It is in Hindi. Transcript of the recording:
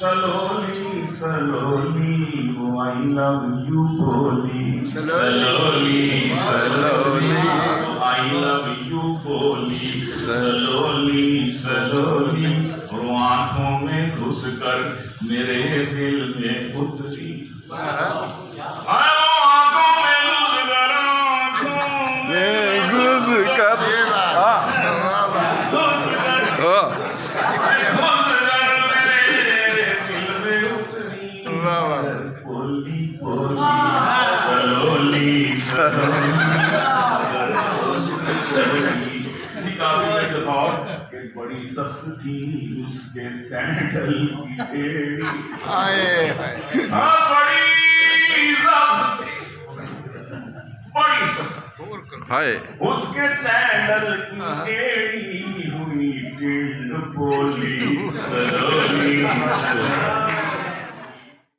slowly, slowly, oh, I love you, boli. Slowly, slowly, oh, I love you, boli. Slowly, slowly, और आंखों में घुसकर मेरे दिल में उतरी। आंखों में घुसकर, बड़ी सख्त थी उसके सैंडल की एड़ी। बड़ी सख्त उसके सैंडल की एड़ी हुई टेढ़ बोली।